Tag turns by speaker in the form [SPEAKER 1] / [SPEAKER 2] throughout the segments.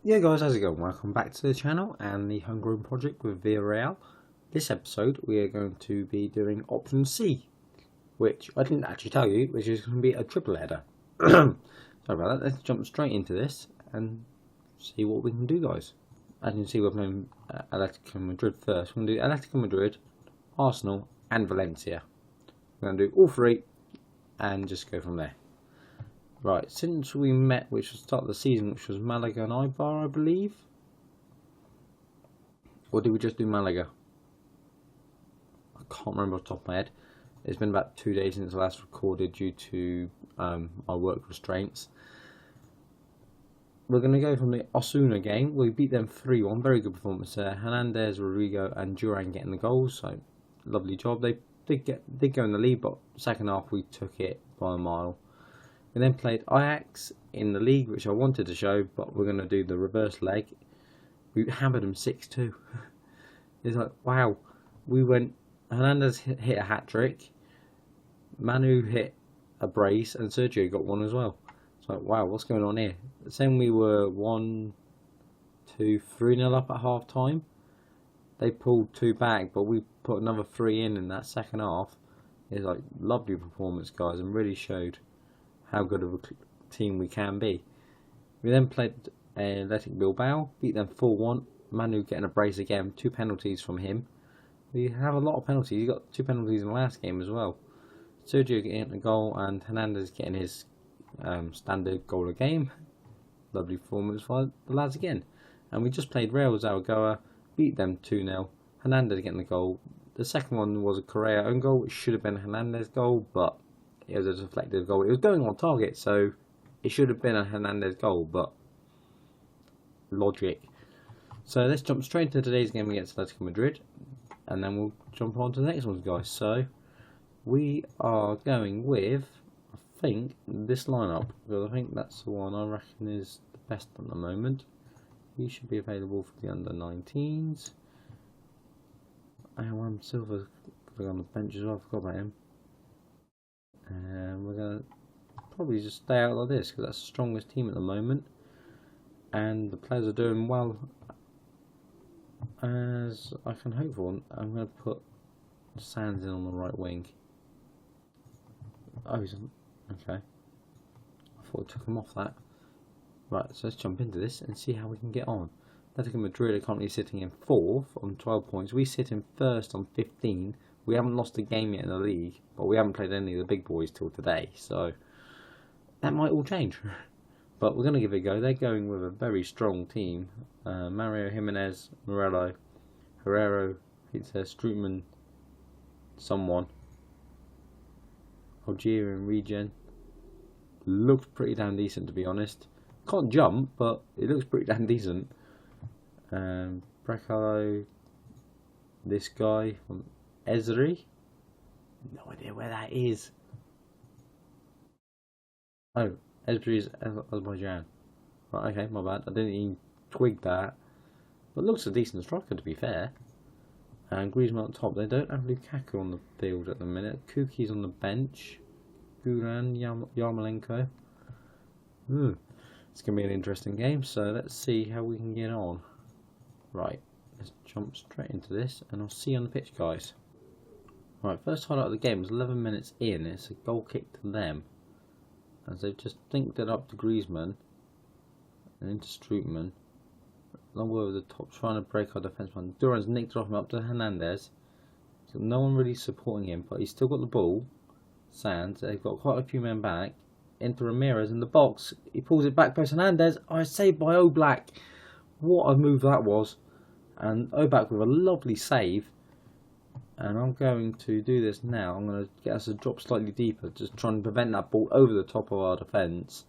[SPEAKER 1] Yeah guys, how's it going? Welcome back to the channel and the Homegrown project with Villarreal. This episode we are going to be doing option C, which I didn't actually tell you, which is going to be a triple header. Sorry about that. Let's jump straight into this and see what we can do, guys. As you can see, we're playing Atletico Madrid first. We're going to do Atletico Madrid, Arsenal and Valencia. We're going to do all three and just go from there. Right, since we met, which was the start of the season, which was Malaga and Eibar, I believe. Or did we just do Malaga? I can't remember off the top of my head. It's been about 2 days since I last recorded due to my work restraints. We're going to go from the Osasuna game. We beat them 3-1. Very good performance there. Hernandez, Rodrigo and Duran getting the goals. So, lovely job. They did go in the lead, but second half we took it by a mile. We then played Ajax in the league, which I wanted to show, but we're going to do the reverse leg. We hammered them 6-2. It's like, wow. We went, Hernandez hit a hat-trick, Manu hit a brace, and Sergio got one as well. It's like, wow, what's going on here? Same, we were 1-2, 3-0 up at half-time. They pulled 2 back, but we put another 3 in that second half. It's like, lovely performance, guys, and really showed how good of a team we can be. We then played Athletic Bilbao, beat them 4-1. Manu getting a brace again, 2 penalties from him. We have a lot of penalties. He got 2 penalties in the last game as well. Sergio getting a goal and Hernandez getting his standard goal a game. Lovely performance for the lads again. And we just played Real Zaragoza, beat them 2-0. Hernandez getting the goal. The second one was a Correa own goal, which should have been a Hernandez goal, but it was a deflected goal. It was going on target, so it should have been a Hernandez goal, but logic. So let's jump straight into today's game against Atletico Madrid, and then we'll jump on to the next ones, guys. So we are going with, I think, this lineup, because I think that's the one I reckon is the best at the moment. He should be available for the under-19s. And Silva's on the bench as well. I forgot about him. And we're going to probably just stay out like this because that's the strongest team at the moment. And the players are doing well as I can hope for. I'm going to put Sands in on the right wing. Oh, he's on. Okay. I thought I took him off that. Right, so let's jump into this and see how we can get on. Atletico Madrid are currently sitting in 4th on 12 points. We sit in 1st on 15. We haven't lost a game yet in the league, but we haven't played any of the big boys till today, so that might all change. But we're going to give it a go. They're going with a very strong team. Mario Jimenez, Morello, Herrero, Pizza, Strootman, someone. Algeria and Regen. Looks pretty damn decent, to be honest. Can't jump, but it looks pretty damn decent. Brecalo, this guy from Ezri. No idea where that is. Oh, Ezri is Azerbaijan. Right, okay, my bad. I didn't even twig that. But looks a decent striker, to be fair. And Griezmann on top. They don't have Lukaku on the field at the minute. Kuki's on the bench. Guran, Yarmolenko. It's going to be an interesting game, so let's see how we can get on. Right, let's jump straight into this, and I'll see you on the pitch, guys. Right, first highlight of the game was 11 minutes in. It's a goal kick to them, as they've just linked it up to Griezmann and into Strootman. Long way over the top, trying to break our defence. Duran's nicked it off him up to Hernandez. So no one really supporting him, but he's still got the ball. Sands, they've got quite a few men back. Into Ramirez in the box. He pulls it back past Hernandez. I saved by Oblak. What a move that was. And Oblak with a lovely save. And I'm going to do this now. I'm going to get us to drop slightly deeper. Just trying to prevent that ball over the top of our defence.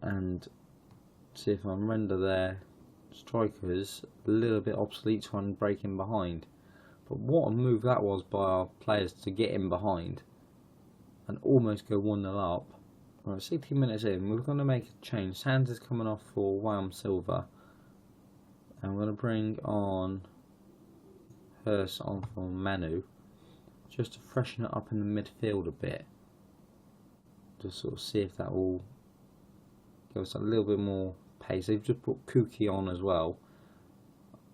[SPEAKER 1] And see if I can render their strikers a little bit obsolete, trying to break in behind. But what a move that was by our players to get in behind and almost go 1-0 up. Right, 16 minutes in, we're going to make a change. Sands is coming off for William Silva. And we're going to bring on Hurst on for Manu, just to freshen it up in the midfield a bit. Just sort of see if that will give us a little bit more pace. They've just brought Kuki on as well.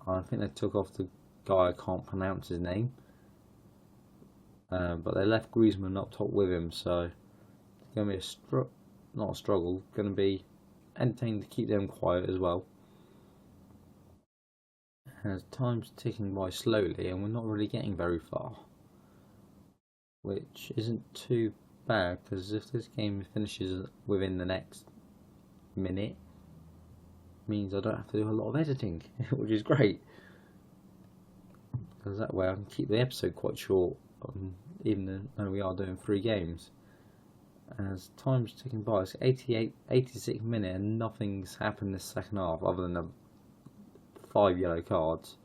[SPEAKER 1] I think they took off the guy, I can't pronounce his name. But they left Griezmann up top with him, so it's going to be not a struggle, going to be entertaining to keep them quiet as well. As time's ticking by slowly and we're not really getting very far, which isn't too bad, because if this game finishes within the next minute, means I don't have to do a lot of editing, which is great, because that way I can keep the episode quite short, even though we are doing 3 games. As time's ticking by, it's 86 minutes and nothing's happened this second half other than the 5 yellow cards,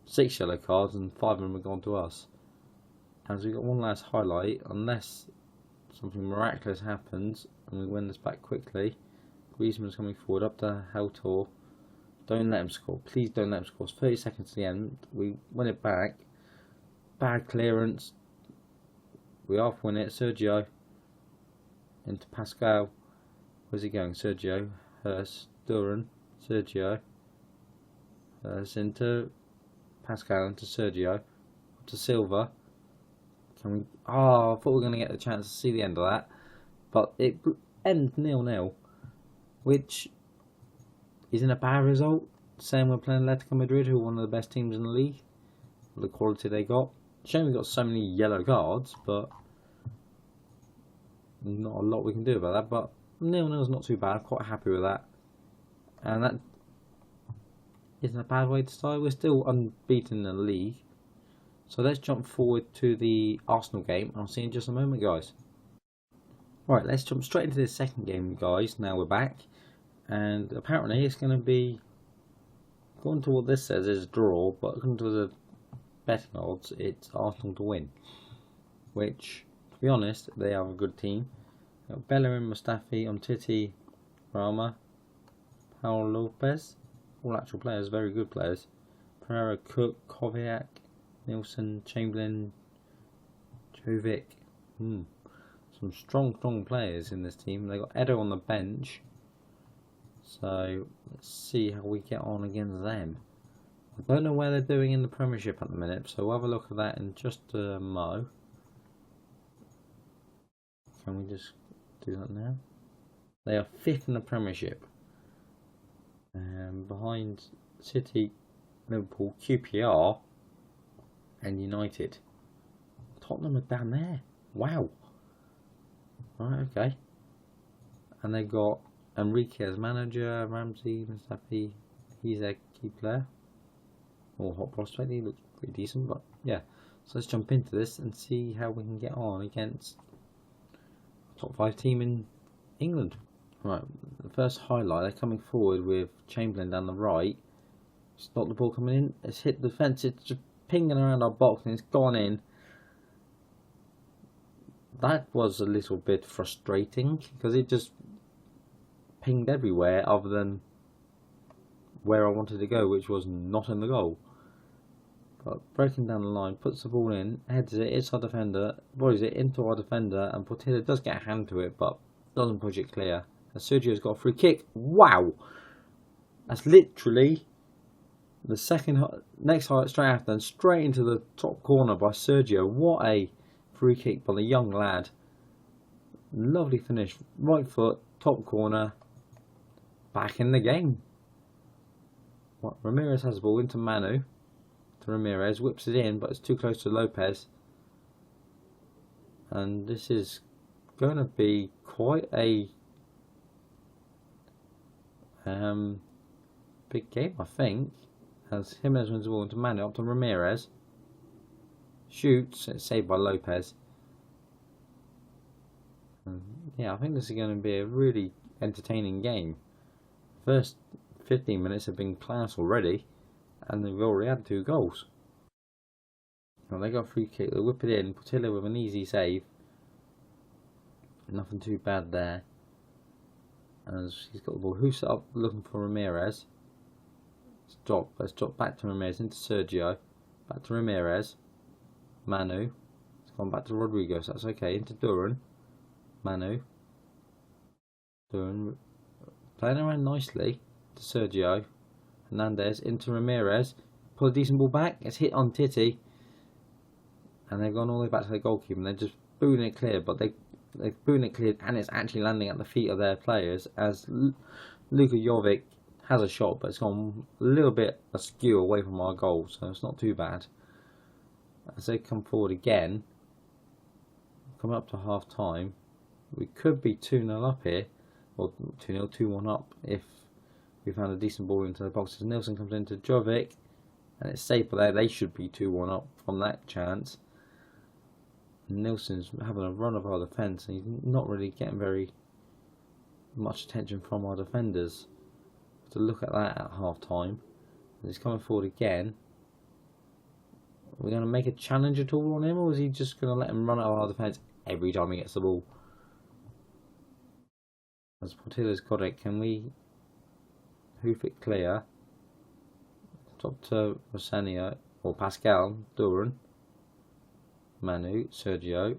[SPEAKER 1] 6 yellow cards, and 5 of them have gone to us. As we got one last highlight, unless something miraculous happens and we win this back quickly. Griezmann's coming forward up to Heltor. Don't let him score, please don't let him score. It's 30 seconds to the end. We win it back. Bad clearance. We half win it. Sergio into Pascal. Where's he going? Sergio. Hurst. Duran. Sergio. Hurst into Pascal. Into Sergio. To Silva. Can we? Oh, I thought we were going to get the chance to see the end of that. But it ends 0-0. Which isn't a bad result. Saying we're playing Atletico Madrid, who are one of the best teams in the league. The quality they got. Shame we got so many yellow cards, but not a lot we can do about that. But 0-0 is not too bad. I'm quite happy with that. And that isn't a bad way to start. We're still unbeaten in the league. So let's jump forward to the Arsenal game. I'll see you in just a moment, guys. Right, let's jump straight into the second game, guys. Now we're back. And apparently it's going to be, according to what this says, is a draw. But according to the betting odds, it's Arsenal to win. Which, to be honest, they are a good team. Got Bellerin, Mustafi, Umtiti, Rama, Paul Lopez. All actual players, very good players. Pereira, Cook, Kovacic, Nielsen, Chamberlain, Jovic. Some strong players in this team. They got Edo on the bench. So let's see how we get on against them. I don't know where they're doing in the Premiership at the minute, so we'll have a look at that in just a mo. Can we just do that now? They are 5th in the Premiership. Behind City, Liverpool, QPR and United. Tottenham are down there. Wow. Right, okay. And they've got Enrique as manager, Ramsey, Mustafi, he's their key player. Or hot prospect, he looks pretty decent, but yeah. So let's jump into this and see how we can get on against the top 5 team in England. Right, the first highlight, they're coming forward with Chamberlain down the right. Stop the ball coming in, it's hit the defence, it's just pinging around our box and it's gone in. That was a little bit frustrating because it just pinged everywhere other than where I wanted to go, which was not in the goal. But breaking down the line, puts the ball in, heads it, hits our defender, volleys it into our defender, and Portillo does get a hand to it, but doesn't push it clear. And Sergio's got a free kick. Wow! That's literally the next highlight straight after, and straight into the top corner by Sergio. What a free kick by the young lad. Lovely finish. Right foot, top corner. Back in the game. What? Ramirez has the ball into Manu. To Ramirez. Whips it in, but it's too close to Lopez. And this is going to be quite a big game, I think. As Jimenez wins the ball into Manu, up to Ramirez. Shoots, it's saved by Lopez. Yeah, I think this is going to be a really entertaining game. First 15 minutes have been class already, and they've already had 2 goals. Now they got a free kick, they whip it in, Portillo with an easy save. Nothing too bad there. As he's got the ball, who's up looking for Ramirez? Let's drop back to Ramirez, into Sergio, back to Ramirez. Manu, it's gone back to Rodrigo, so that's okay. Into Duran, Manu, Duran, Playing around nicely to Sergio. Hernandez into Ramirez. Pull a decent ball back. It's hit on Titi. And they've gone all the way back to the goalkeeper. And they're just booting it clear. But they're booting it clear. And it's actually landing at the feet of their players. As Luka Jovic has a shot. But it's gone a little bit askew away from our goal. So it's not too bad. As they come forward again. Coming up to half time. We could be 2-0 up here. Or 2-0, 2-1 up. If we found a decent ball into the boxes. Nilsson comes into Jovic. And it's safe, but they should be 2-1 up from that chance. Nilsson's having a run of our defence, and he's not really getting very much attention from our defenders. To look at that at half time. He's coming forward again. Are we going to make a challenge at all on him, or is he just going to let him run out of our defence every time he gets the ball? As Portillo's got it, can we hoof it clear? Top to Rosanio, or Pascal, Duran, Manu, Sergio,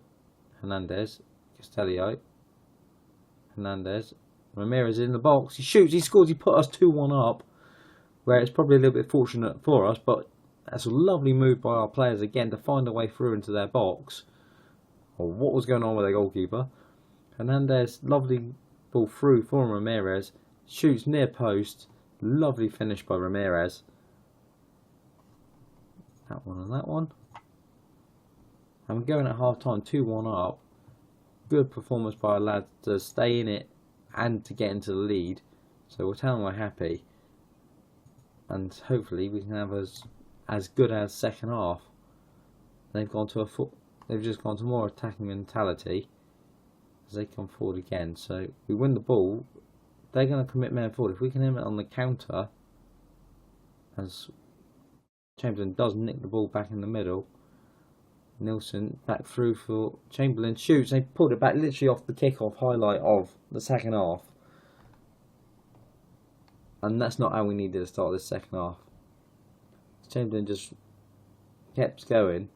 [SPEAKER 1] Hernandez, Castellio, Hernandez, Ramirez in the box, he shoots, he scores, he put us 2-1 up, where it's probably a little bit fortunate for us, but that's a lovely move by our players again to find a way through into their box, or what was going on with their goalkeeper. Hernandez, lovely ball through for Ramirez, shoots near post, lovely finish by Ramirez. That one and that one. And we're going at half time 2-1 up. Good performance by our lads to stay in it and to get into the lead. So we're telling we're happy. And hopefully we can have as good as second half. They've just gone to more attacking mentality as they come forward again. So we win the ball. They're going to commit men forward. If we can hit it on the counter, as Chamberlain does nick the ball back in the middle. Nilsson back through for Chamberlain, shoots. They pulled it back literally off the kickoff highlight of the second half. And that's not how we needed to start this second half. Chamberlain just kept going,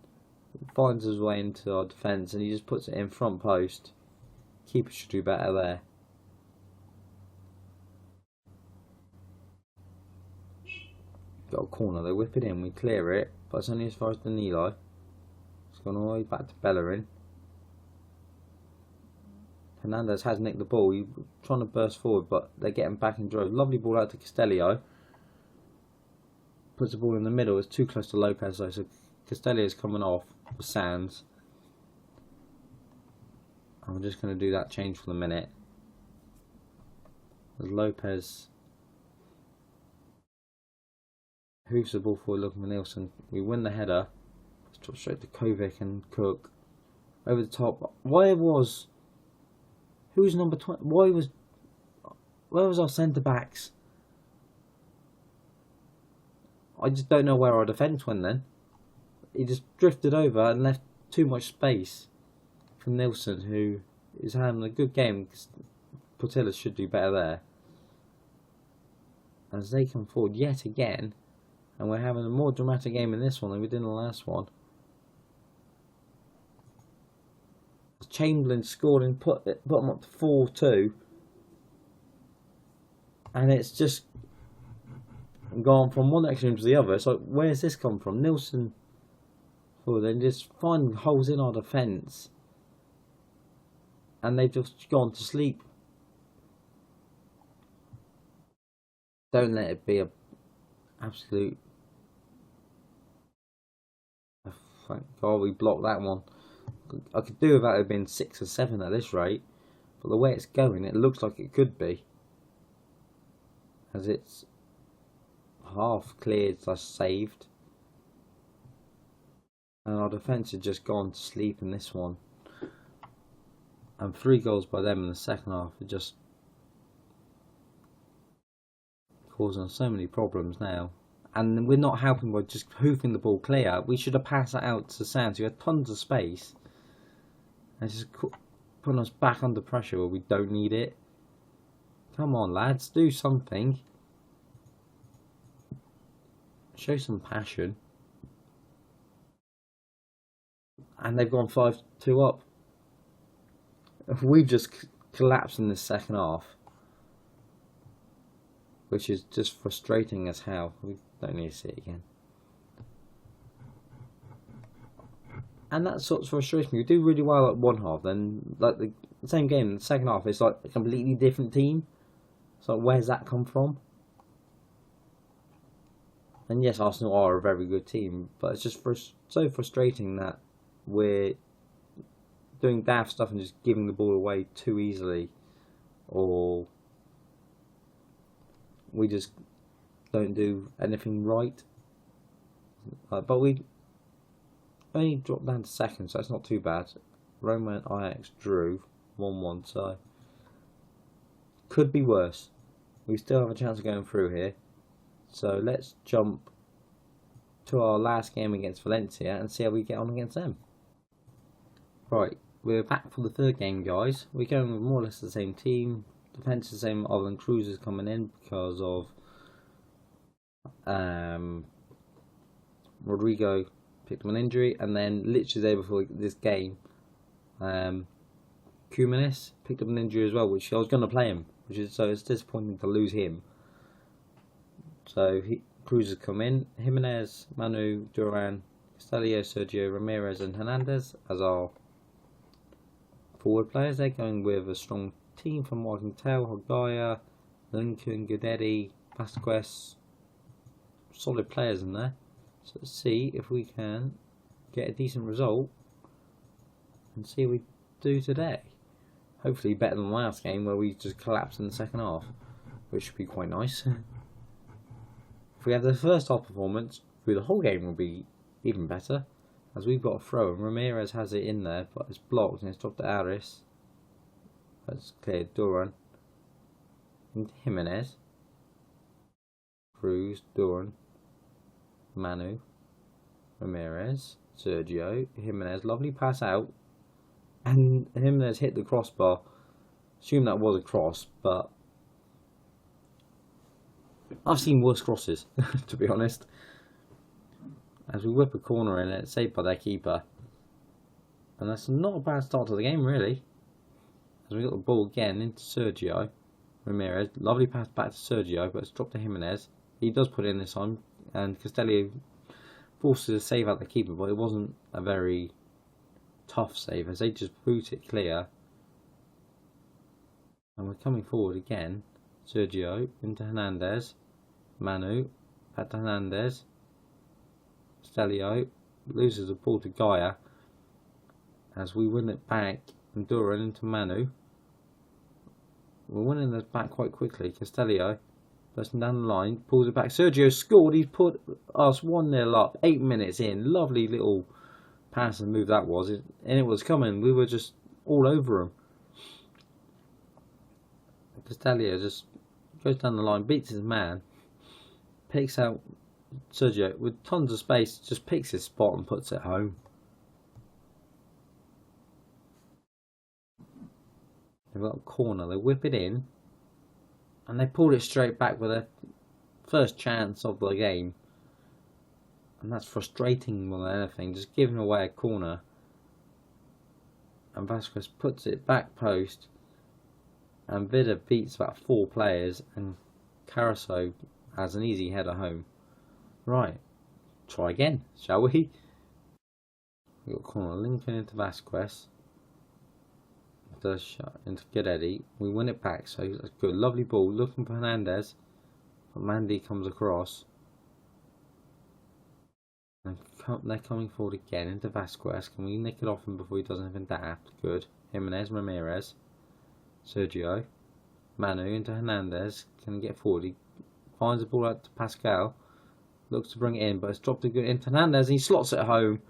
[SPEAKER 1] finds his way into our defence, and he just puts it in front post. Keeper should do better there. Got a corner, they whip it in, we clear it, but it's only as far as Danilo. It's gone all the way back to Bellerin. Hernandez has nicked the ball, he's trying to burst forward, but they're getting back in drove. Lovely ball out to Castellio. Puts the ball in the middle, it's too close to Lopez though, so Castellio's coming off for Sands. I'm just going to do that change for the minute. As Lopez hoofs the ball forward looking for Nilsson. We win the header. Straight to Kovic and Cook. Over the top. Who's number 20? Where was our centre backs? I just don't know where our defence went then. He just drifted over and left too much space for Nilsson, who is having a good game. Portillo should do better there. As they come forward yet again. And we're having a more dramatic game in this one than we did in the last one. Chamberlain scored and put them up to 4-2. And it's just gone from one extreme to the other. So where's this come from? Nilsson, they just find holes in our defence. And they've just gone to sleep. Don't let it be a absolute. Thank God we blocked that one. I could do without it being 6 or 7 at this rate, but the way it's going, it looks like it could be, as it's half cleared / saved, and our defence had just gone to sleep in this one. And 3 goals by them in the second half are just causing us so many problems now. And we're not helping by just hoofing the ball clear. We should have passed that out to Sands, who had tons of space. And just putting us back under pressure where we don't need it. Come on, lads, do something. Show some passion. And they've gone 5-2 up. We've just collapsed in this second half. which is just frustrating as hell. We don't need to see it again. And that sort of frustrates me. We do really well at one half, then like the same game in the second half, it's like a completely different team. So where's that come from? And yes, Arsenal are a very good team, but it's just so frustrating that we're doing daft stuff and just giving the ball away too easily, or we just don't do anything right. But we only dropped down to second, so it's not too bad. Roma and Ajax drew 1-1, so could be worse. We still have a chance of going through here. So let's jump to our last game against Valencia and see how we get on against them. Right, we're back for the third game, guys. We're going with more or less the same team. Defense is the same other than Cruz is coming in because of Rodrigo picked up an injury, and then literally the day before this game, Kumanis picked up an injury as well, which I was going to play him, so it's disappointing to lose him. So Cruz has come in. Jimenez, Manu, Duran, Castillo, Sergio, Ramirez and Hernandez as our forward players. They're going with a strong team from what I can tell. Hogaya, Lincoln, Gudetti, Vasquez. Solid players in there. So let's see if we can get a decent result and see how we do today. Hopefully better than the last game where we just collapsed in the second half, which should be quite nice. If we have the first half performance, through the whole game will be even better, as we've got a throw and Ramirez has it in there, but it's blocked and it's dropped to Aris. That's cleared. Duran and Jimenez, Cruz, Duran, Manu, Ramirez, Sergio, Jimenez. Lovely pass out, and Jimenez hit the crossbar. Assume that was a cross, but I've seen worse crosses, to be honest. As we whip a corner in it, saved by their keeper. And that's not a bad start to the game, really. As we got the ball again into Sergio Ramirez. Lovely pass back to Sergio, but it's dropped to Jimenez. He does put it in this time, and Castillo forces a save out the keeper, but it wasn't a very tough save, as they just boot it clear. And we're coming forward again. Sergio into Hernandez. Manu back to Hernandez. Stelio loses the ball to Gaia as we win it back, and Duran into Manu. We're winning this back quite quickly. Castellio bursting down the line, pulls it back. Sergio scored. He's put us 1-0 up 8 minutes in. Lovely little pass and move that was, and it was coming. We were just all over him. Castellio just goes down the line, beats his man, picks out Sergio with tons of space, just picks his spot and puts it home. They've got a corner, they whip it in, and they pulled it straight back with their first chance of the game. And that's frustrating more than anything, just giving away a corner. And Vasquez puts it back post, and Vida beats about 4 players, and Caruso has an easy header home. Right, try again, shall we? We've got corner, Lincoln into Vasquez. Does shot into Gudetti. We win it back, so that's good. Lovely ball, looking for Hernandez. But Mandy comes across. And they're coming forward again into Vasquez. Can we nick it off him before he does anything daft? Good. Jimenez, Ramirez. Sergio. Manu into Hernandez. Can he get forward? He finds the ball out to Pascal. Looks to bring it in, but it's dropped into Hernandez. And he slots it home.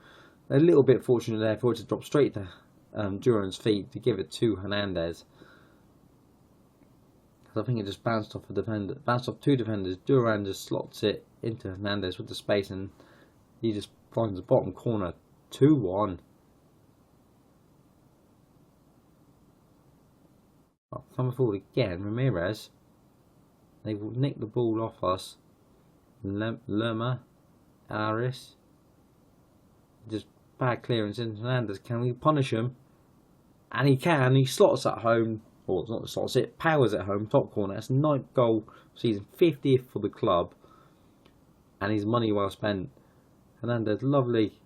[SPEAKER 1] A little bit fortunate there for it to drop straight to Duran's feet to give it to Hernandez. I think it just bounced off a defender, bounced off 2 defenders. Duran just slots it into Hernandez with the space, and he just finds the bottom corner. 2-1. Coming forward again, Ramirez. They will nick the ball off us. Lerma, Aris. Just bad clearance into Hernandez. Can we punish him? And he can. He slots at home. or it's not the slots, it powers at home, top corner. That's 9th goal season, 50th for the club, and his money well spent. Hernandez, lovely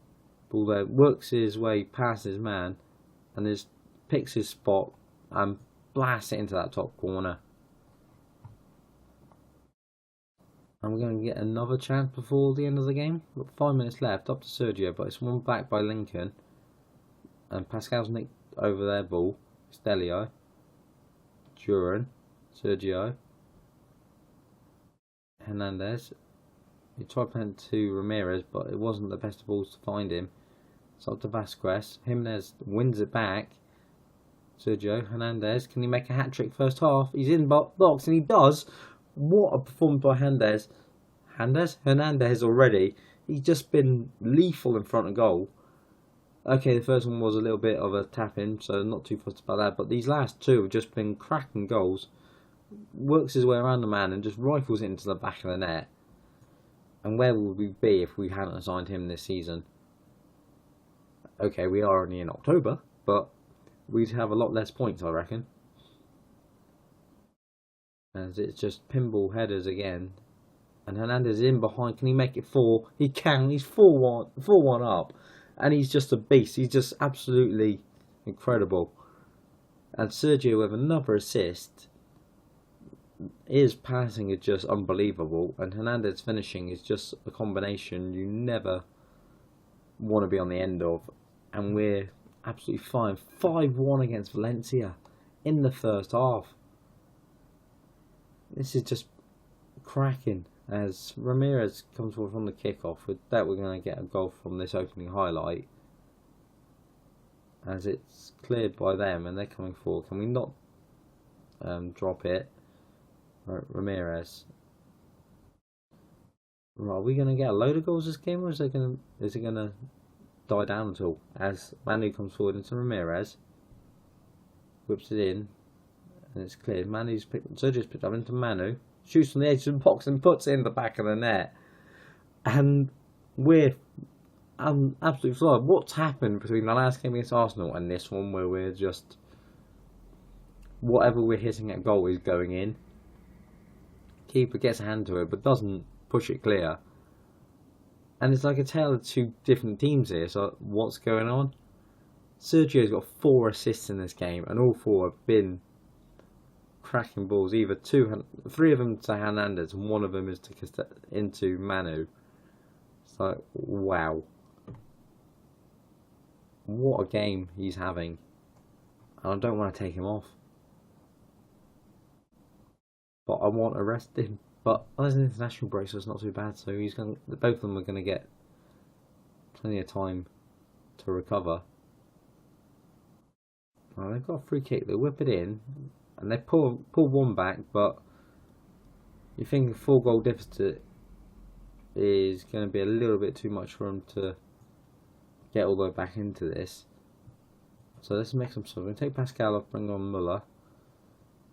[SPEAKER 1] ball there, works his way past his man, and just picks his spot and blasts it into that top corner. And we're going to get another chance before the end of the game. We've got 5 minutes left, up to Sergio, but it's won back by Lincoln. And Pascal's nicked over their ball. Stelio, Duran, Sergio, Hernandez. He tried playing to Ramirez, but it wasn't the best of balls to find him. It's up to Vasquez. Jimenez wins it back. Sergio, Hernandez, can he make a hat-trick first half? He's in box, and he does. What a performance by Hernandez already. He's just been lethal in front of goal. Okay, the first one was a little bit of a tap-in, so not too fussed about that. But these last two have just been cracking goals. Works his way around the man and just rifles it into the back of the net. And where would we be if we hadn't assigned him this season? Okay, we are only in October, but we'd have a lot less points, I reckon. As it's just pinball headers again. And Hernandez is in behind. Can he make it 4? He can. He's 4-1 up. And he's just a beast. He's just absolutely incredible. And Sergio with another assist. His passing is just unbelievable. And Hernandez finishing is just a combination you never want to be on the end of. And we're absolutely fine. 5-1 against Valencia in the first half. This is just cracking as Ramirez comes forward from the kickoff. With that, we're going to get a goal from this opening highlight as it's cleared by them and they're coming forward. Can we not drop it? Right, Ramirez. Right, are we going to get a load of goals this game, or is it going to die down at all? As Manu comes forward into Ramirez, whips it in. And it's cleared. Sergio's picked up into Manu, shoots from the edge of the box and puts it in the back of the net. And we're absolutely flawed. What's happened between the last game against Arsenal and this one, where we're just whatever we're hitting at goal is going in. Keeper gets a hand to it, but doesn't push it clear. And it's like a tale of two different teams here. So what's going on? Sergio's got 4 assists in this game, and all 4 have been cracking balls, either 3 of them to Hernandez and 1 of them is into Manu. So wow, what a game he's having, and I don't want to take him off, but I want to rest him. But there's an international break, so it's not too bad. So both of them are going to get plenty of time to recover. Well, they've got a free kick. They whip it in. And they pull 1 back, but you think a 4-goal deficit is going to be a little bit too much for them to get all the way back into this. So let's make some stuff. We're going to take Pascal off, bring on Muller.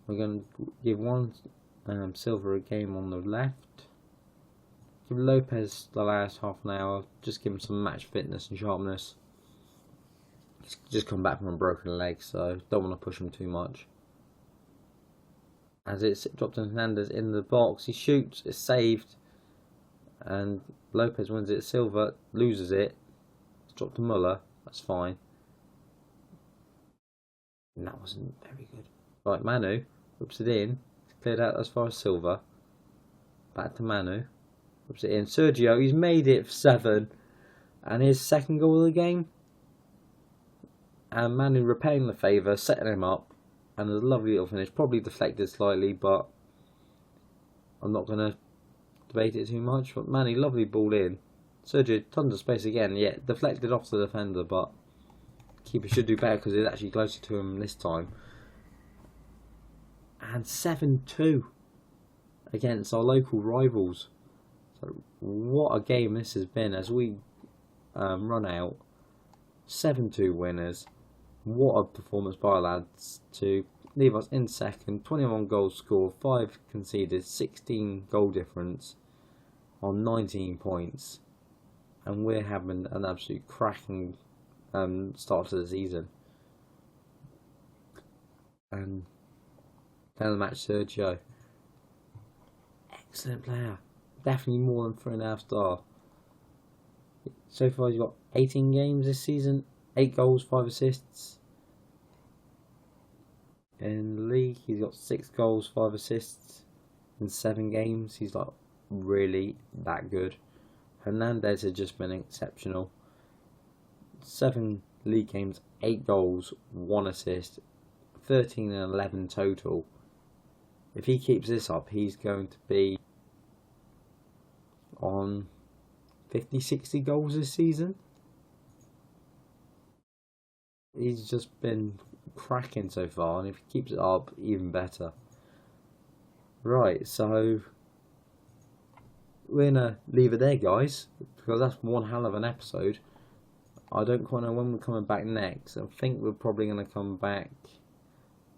[SPEAKER 1] We're going to give one Silva a game on the left. Give Lopez the last half an hour. Just give him some match fitness and sharpness. He's just come back from a broken leg, so don't want to push him too much. As it's dropped in Hernandez in the box, he shoots, it's saved, and Lopez wins it. Silva loses it. It's dropped to Muller, that's fine. And that wasn't very good. Right, Manu whips it in. It's cleared out as far as Silva. Back to Manu. Whips it in. Sergio, he's made it for 7. And his 2nd goal of the game. And Manu repaying the favour, setting him up. And a lovely little finish, probably deflected slightly, but I'm not going to debate it too much. But Manny, lovely ball in. Sergio, tons of space again, yeah, deflected off the defender, but keeper should do better because it's actually closer to him this time. And 7-2 against our local rivals. So what a game this has been as we run out. 7-2 winners. What a performance by our lads to leave us in second. 21 goals scored, 5 conceded, 16 goal difference on 19 points. And we're having an absolute cracking start to the season. And Down the match, Sergio. Excellent player. Definitely more than 3.5 star. So far he's got 18 games this season, 8 goals, 5 assists. In the league he's got 6 goals, 5 assists in 7 games. He's like really that good. Hernandez has just been exceptional. 7 league games, 8 goals, 1 assist, 13 and 11 total. If he keeps this up, he's going to be on 50-60 goals this season. He's just been cracking so far, and if he keeps it up, even better. Right, so we're gonna leave it there, guys, because that's one hell of an episode. I don't quite know when we're coming back next. I think we're probably going to come back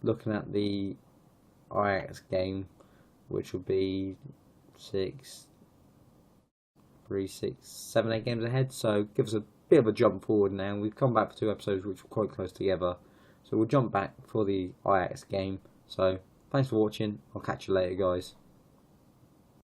[SPEAKER 1] looking at the Ajax game, which will be 6, 3, 6, 7, 8 games ahead. So give us a bit of a jump forward now. We've come back for 2 episodes which were quite close together. So we'll jump back for the Ajax game. So thanks for watching. I'll catch you later, guys.